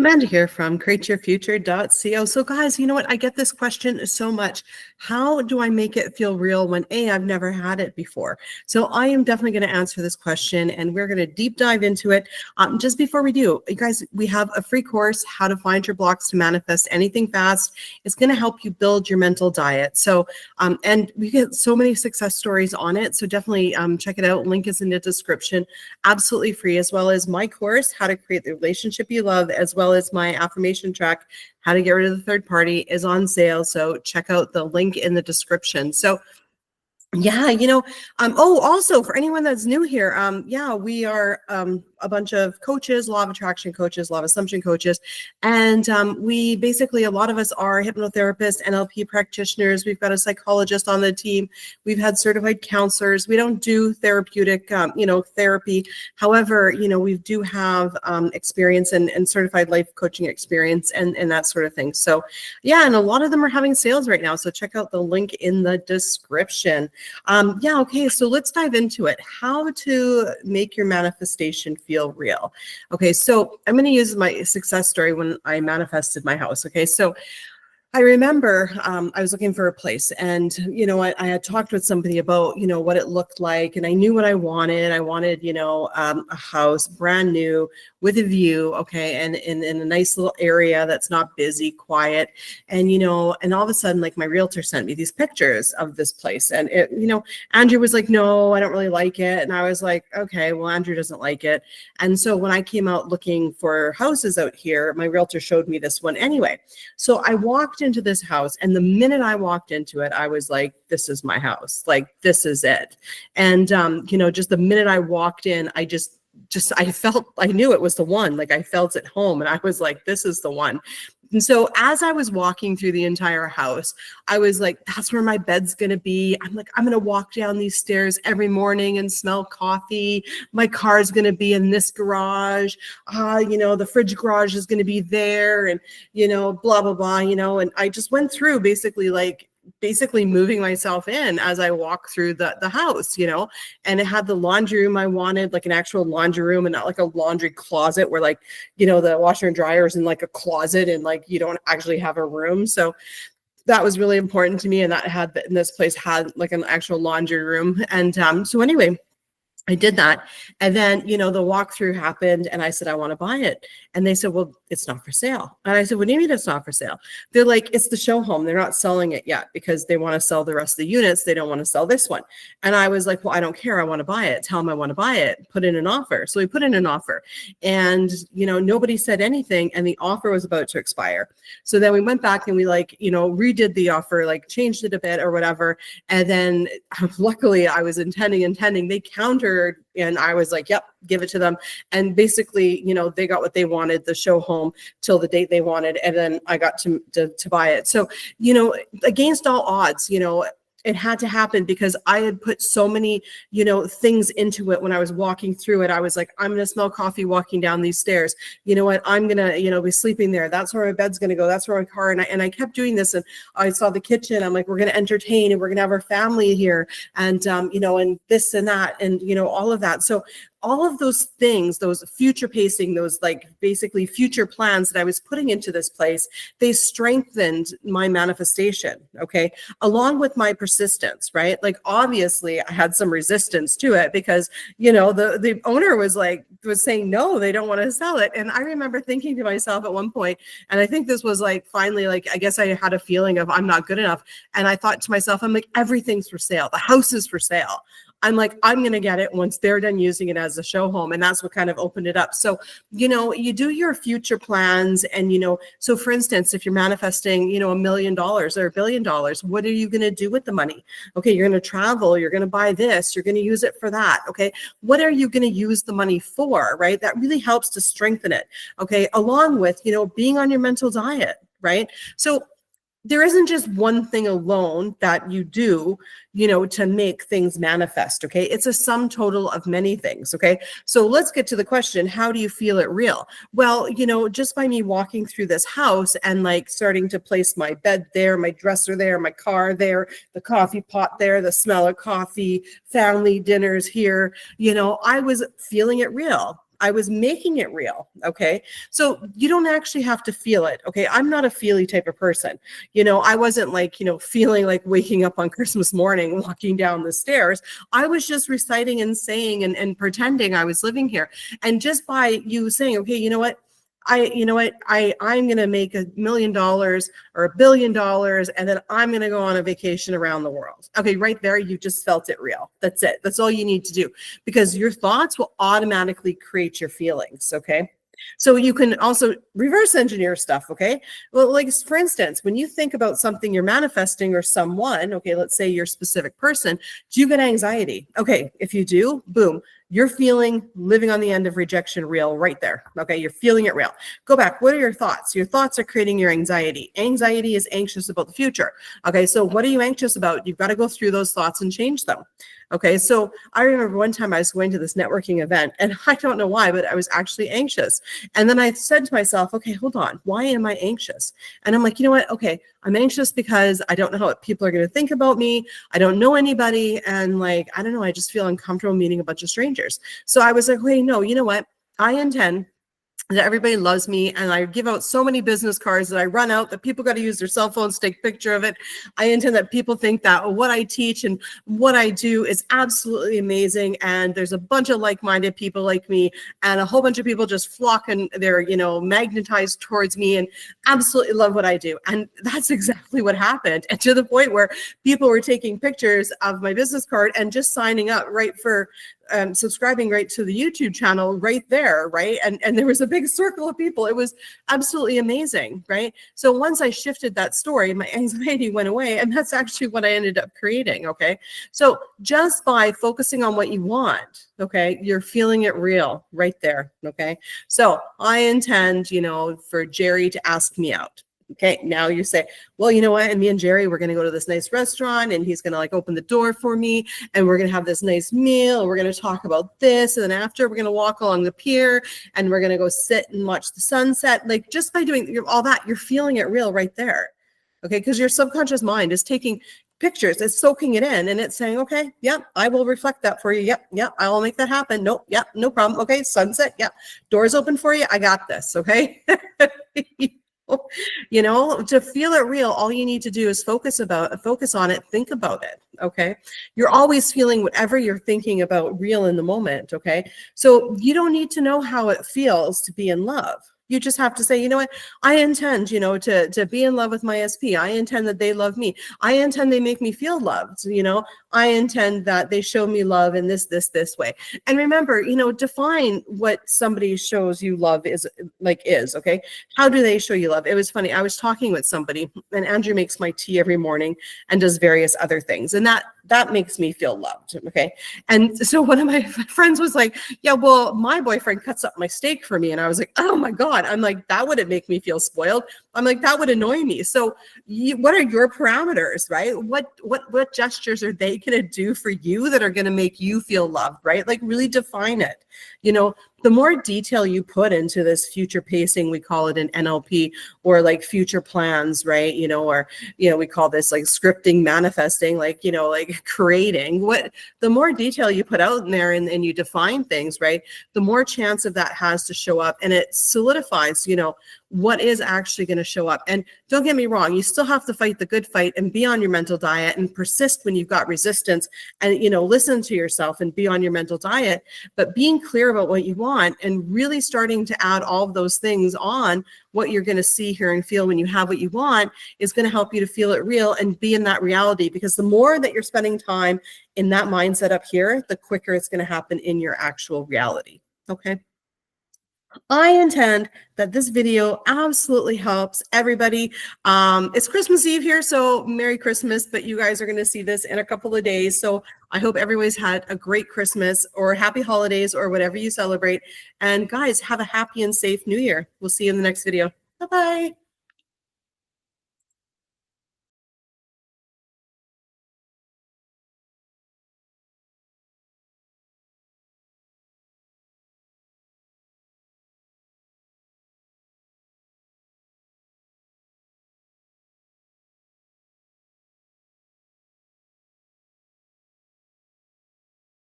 Amanda here from createyourfuture.co. So guys, you know what? I get this question so much. How do I make it feel real when I've never had it before? So I am definitely going to answer this question and we're going to deep dive into it. Just before we do, you guys, we have a free course, How to Find Your Blocks to Manifest Anything Fast. It's going to help you build your mental diet. So, and we get so many success stories on it. So definitely check it out. Link is in the description. Absolutely free, as well as my course, How to Create the Relationship You Love, as well as my affirmation track, How to Get Rid of the Third Party, is on sale. So check out the link in the description. So yeah, also for anyone that's new here, we are a bunch of coaches, law of attraction coaches, law of assumption coaches. And we basically, a lot of us are hypnotherapists, NLP practitioners. We've got a psychologist on the team. We've had certified counselors. We don't do therapeutic, therapy. However, we do have experience and certified life coaching experience and that sort of thing. So yeah, and a lot of them are having sales right now. So check out the link in the description. Okay, so let's dive into it. How to make your manifestation feel real. Okay, so I'm going to use my success story when I manifested my house. Okay, so I remember I was looking for a place, and I had talked with somebody about what it looked like, and I knew what I wanted. I wanted a house brand new with a view, okay, and in a nice little area that's not busy, quiet, and and all of a sudden, like, my realtor sent me these pictures of this place, and it, Andrew was like, no, I don't really like it, and I was like, okay, well, Andrew doesn't like it, and so when I came out looking for houses out here, my realtor showed me this one anyway. So I walked into this house, and the minute I walked into it, I was like, this is my house, like, this is it. And just the minute I walked in, I knew it was the one. Like, I felt at home, and I was like, this is the one. And so as I was walking through the entire house, I was like, that's where my bed's going to be. I'm like, I'm going to walk down these stairs every morning and smell coffee. My car's going to be in this garage. The fridge garage is going to be there, and, blah, blah, blah, and I just went through basically moving myself in as I walk through the house, and it had the laundry room I wanted, like an actual laundry room, and not like a laundry closet where, like, the washer and dryer is in like a closet and like you don't actually have a room. So that was really important to me. And this place had like an actual laundry room. And so anyway, I did that. And then, the walkthrough happened, and I said, I want to buy it. And they said, well, it's not for sale. And I said, what do you mean it's not for sale? They're like, it's the show home. They're not selling it yet because they want to sell the rest of the units. They don't want to sell this one. And I was like, well, I don't care. I want to buy it. Tell them I want to buy it. Put in an offer. So we put in an offer, and, nobody said anything, and the offer was about to expire. So then we went back and we redid the offer, like changed it a bit or whatever. And then luckily I was intending, they countered, and I was like, yep, give it to them. And basically, they got what they wanted, the show home, till the date they wanted. And then I got to buy it. So, against all odds, it had to happen because I had put so many, things into it when I was walking through it. I was like, I'm going to smell coffee walking down these stairs. You know what? I'm going to, be sleeping there. That's where my bed's going to go. That's where my car. And I kept doing this. And I saw the kitchen. I'm like, we're going to entertain, and we're going to have our family here. And, and this and that, and, all of that. So all of those things, those future pacing, those like basically future plans that I was putting into this place, they strengthened my manifestation, okay? Along with my persistence, right? Like, obviously I had some resistance to it because, the owner was saying, no, they don't want to sell it. And I remember thinking to myself at one point, and I think this was like, finally, like, I guess I had a feeling of I'm not good enough. And I thought to myself, I'm like, everything's for sale. The house is for sale. I'm like, I'm going to get it once they're done using it as a show home. And that's what kind of opened it up. So, you do your future plans, and, so for instance, if you're manifesting, $1 million or $1 billion, what are you going to do with the money? Okay. You're going to travel, you're going to buy this, you're going to use it for that. Okay. What are you going to use the money for? Right. That really helps to strengthen it. Okay. Along with, being on your mental diet. Right. So there isn't just one thing alone that you do, to make things manifest, okay? It's a sum total of many things, okay? So let's get to the question, how do you feel it real? Well, just by me walking through this house and like starting to place my bed there, my dresser there, my car there, the coffee pot there, the smell of coffee, family dinners here, I was feeling it real. I was making it real. Okay. So you don't actually have to feel it. Okay. I'm not a feely type of person. I wasn't like, feeling like waking up on Christmas morning, walking down the stairs. I was just reciting and saying and pretending I was living here. And just by you saying, okay, I'm going to make $1 million or $1 billion, and then I'm going to go on a vacation around the world. Okay, right there, you just felt it real. That's it. That's all you need to do, because your thoughts will automatically create your feelings. Okay. So you can also reverse engineer stuff. Okay. Well, like for instance, when you think about something you're manifesting or someone, okay, let's say your specific person, do you get anxiety? Okay. If you do, boom, you're feeling living on the end of rejection real right there. Okay. You're feeling it real. Go back. What are your thoughts? Your thoughts are creating your anxiety. Anxiety is anxious about the future. Okay. So what are you anxious about? You've got to go through those thoughts and change them. Okay. So I remember one time I was going to this networking event, and I don't know why, but I was actually anxious. And then I said to myself, okay, hold on. Why am I anxious? And I'm like, you know what? Okay. I'm anxious because I don't know how people are going to think about me. I don't know anybody. And like, I don't know. I just feel uncomfortable meeting a bunch of strangers. So I was like, wait, no, you know what? I intend that everybody loves me, and I give out so many business cards that I run out that people got to use their cell phones to take a picture of it. I intend that people think that what I teach and what I do is absolutely amazing, and there's a bunch of like-minded people like me, and a whole bunch of people just flock and they're magnetized towards me and absolutely love what I do. And that's exactly what happened, and to the point where people were taking pictures of my business card and just signing up right for subscribing right to the YouTube channel right there, right? And there was a big circle of people. It was absolutely amazing, right? So once I shifted that story, my anxiety went away, and that's actually what I ended up creating, okay? So just by focusing on what you want, okay, you're feeling it real right there, okay? So I intend, for Jerry to ask me out. Okay, now you say, well, you know what? And me and Jerry, we're going to go to this nice restaurant, and he's going to like open the door for me, and we're going to have this nice meal, and we're going to talk about this. And then after, we're going to walk along the pier, and we're going to go sit and watch the sunset. Like just by doing all that, you're feeling it real right there. Okay, because your subconscious mind is taking pictures, it's soaking it in, and it's saying, okay, yep, I will reflect that for you. Yep, I will make that happen. Nope, yep, no problem. Okay, sunset, yep, doors open for you. I got this. Okay. To feel it real, all you need to do is focus on it, think about it. Okay. You're always feeling whatever you're thinking about real in the moment. Okay. So you don't need to know how it feels to be in love. You just have to say, you know what, I intend, to be in love with my SP. I intend that they love me. I intend they make me feel loved. I intend that they show me love in this way. And remember, define what somebody shows you love is, okay? How do they show you love? It was funny. I was talking with somebody, and Andrew makes my tea every morning and does various other things. And that makes me feel loved. Okay. And so one of my friends was like, yeah, well, my boyfriend cuts up my steak for me. And I was like, oh my God. I'm like, that wouldn't make me feel spoiled. I'm like, that would annoy me. So what are your parameters, right? What gestures are they going to do for you that are going to make you feel loved, right? Like really define it. The more detail you put into this future pacing, we call it an NLP, or like future plans, right? We call this like scripting, manifesting, like creating. The more detail you put out in there and you define things, right? The more chance of that has to show up, and it solidifies, what is actually going to show up. And don't get me wrong, you still have to fight the good fight and be on your mental diet and persist when you've got resistance, and listen to yourself and be on your mental diet. But being clear about what you want and really starting to add all of those things on what you're going to see, hear, and feel when you have what you want is going to help you to feel it real and be in that reality. Because the more that you're spending time in that mindset up here, the quicker it's going to happen in your actual reality. Okay. I intend that this video absolutely helps everybody. It's Christmas Eve here, so Merry Christmas, but you guys are going to see this in a couple of days. So I hope everybody's had a great Christmas or happy holidays or whatever you celebrate. And guys, have a happy and safe New Year. We'll see you in the next video. Bye-bye.